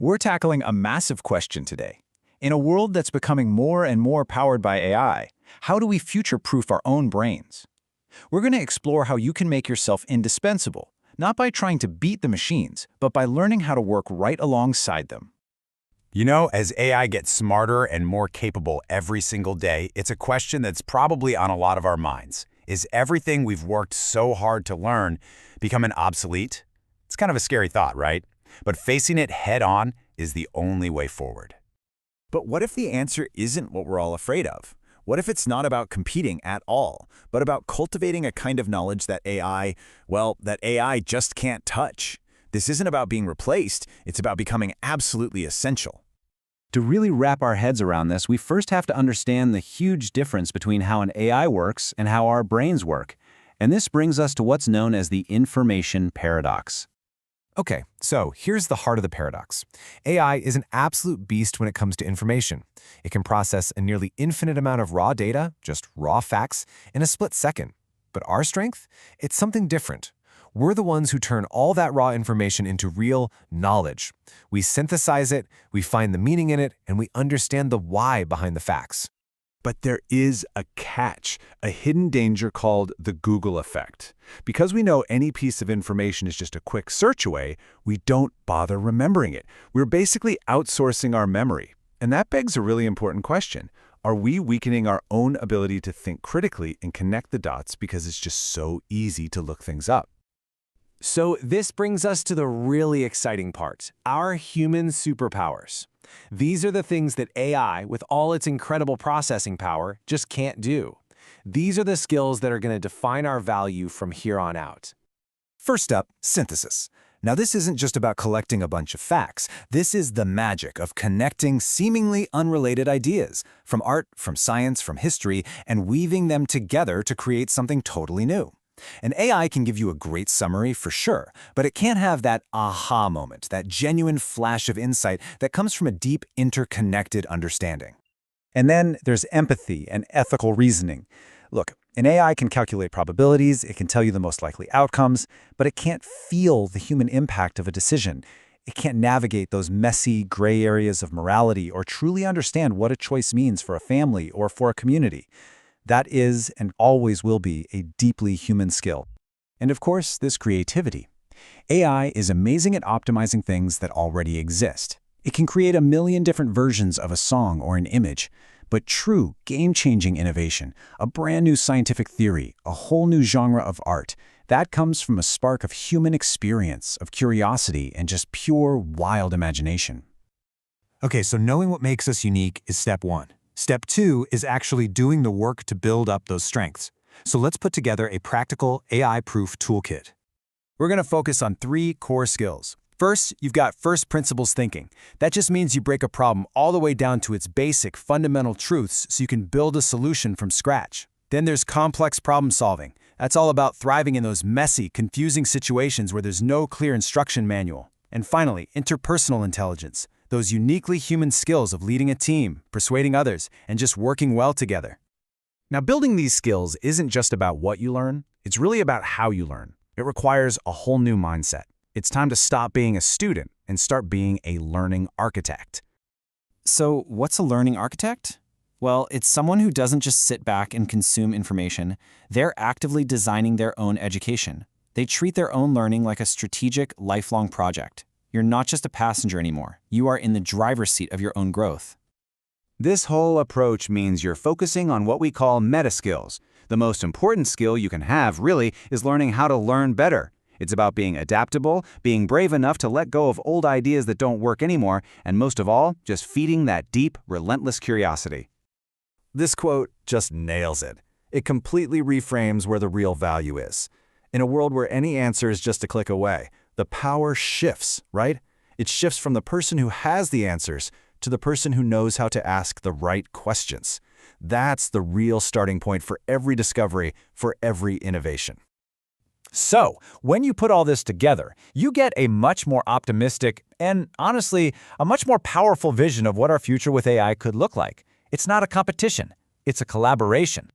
We're tackling a massive question today. In a world that's becoming more and more powered by AI, how do we future-proof our own brains? We're going to explore how you can make yourself indispensable, not by trying to beat the machines, but by learning how to work right alongside them. You know, as AI gets smarter and more capable every single day, it's a question that's probably on a lot of our minds. Is everything we've worked so hard to learn becoming obsolete? It's kind of a scary thought, right? But facing it head-on is the only way forward. But what if the answer isn't what we're all afraid of? What if it's not about competing at all, but about cultivating a kind of knowledge that AI just can't touch? This isn't about being replaced, it's about becoming absolutely essential. To really wrap our heads around this, we first have to understand the huge difference between how an AI works and how our brains work. And this brings us to what's known as the information paradox. Okay, so here's the heart of the paradox. AI is an absolute beast when it comes to information. It can process a nearly infinite amount of raw data, just raw facts, in a split second. But our strength? It's something different. We're the ones who turn all that raw information into real knowledge. We synthesize it, we find the meaning in it, and we understand the why behind the facts. But there is a catch, a hidden danger called the Google effect. Because we know any piece of information is just a quick search away, we don't bother remembering it. We're basically outsourcing our memory. And that begs a really important question. Are we weakening our own ability to think critically and connect the dots because it's just so easy to look things up? So this brings us to the really exciting part, our human superpowers. These are the things that AI, with all its incredible processing power, just can't do. These are the skills that are going to define our value from here on out. First up, synthesis. Now, this isn't just about collecting a bunch of facts. This is the magic of connecting seemingly unrelated ideas from art, from science, from history, and weaving them together to create something totally new. An AI can give you a great summary for sure, but it can't have that aha moment, that genuine flash of insight that comes from a deep, interconnected understanding. And then there's empathy and ethical reasoning. Look, an AI can calculate probabilities, it can tell you the most likely outcomes, but it can't feel the human impact of a decision. It can't navigate those messy, gray areas of morality or truly understand what a choice means for a family or for a community. That is and always will be a deeply human skill. And of course, this creativity. AI is amazing at optimizing things that already exist. It can create a million different versions of a song or an image. But true, game-changing innovation, a brand new scientific theory, a whole new genre of art, that comes from a spark of human experience, of curiosity, and just pure, wild imagination. Okay, so knowing what makes us unique is step one. Step two is actually doing the work to build up those strengths. So let's put together a practical, AI-proof toolkit. We're going to focus on 3 core skills. First, you've got first principles thinking. That just means you break a problem all the way down to its basic, fundamental truths so you can build a solution from scratch. Then there's complex problem solving. That's all about thriving in those messy, confusing situations where there's no clear instruction manual. And finally, interpersonal intelligence. Those uniquely human skills of leading a team, persuading others, and just working well together. Now, building these skills isn't just about what you learn, it's really about how you learn. It requires a whole new mindset. It's time to stop being a student and start being a learning architect. So, what's a learning architect? Well, it's someone who doesn't just sit back and consume information. They're actively designing their own education. They treat their own learning like a strategic, lifelong project. You're not just a passenger anymore. You are in the driver's seat of your own growth. This whole approach means you're focusing on what we call meta skills. The most important skill you can have, really, is learning how to learn better. It's about being adaptable, being brave enough to let go of old ideas that don't work anymore, and most of all, just feeding that deep, relentless curiosity. This quote just nails it. It completely reframes where the real value is. In a world where any answer is just a click away, the power shifts, right? It shifts from the person who has the answers to the person who knows how to ask the right questions. That's the real starting point for every discovery, for every innovation. So, when you put all this together, you get a much more optimistic and, honestly, a much more powerful vision of what our future with AI could look like. It's not a competition, it's a collaboration.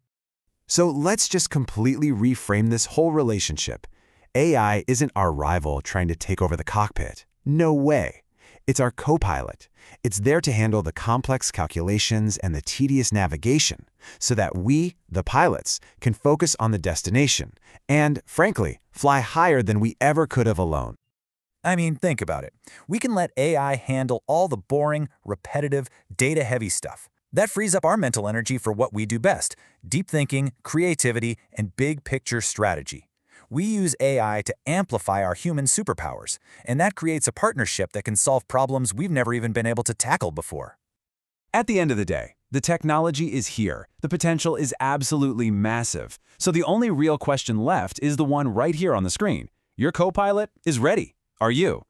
So let's just completely reframe this whole relationship. AI isn't our rival trying to take over the cockpit. No way. It's our co-pilot. It's there to handle the complex calculations and the tedious navigation, so that we, the pilots, can focus on the destination and, frankly, fly higher than we ever could have alone. I mean, think about it. We can let AI handle all the boring, repetitive, data-heavy stuff. That frees up our mental energy for what we do best: deep thinking, creativity, and big-picture strategy. We use AI to amplify our human superpowers, and that creates a partnership that can solve problems we've never even been able to tackle before. At the end of the day, the technology is here. The potential is absolutely massive. So the only real question left is the one right here on the screen. Your co-pilot is ready. Are you?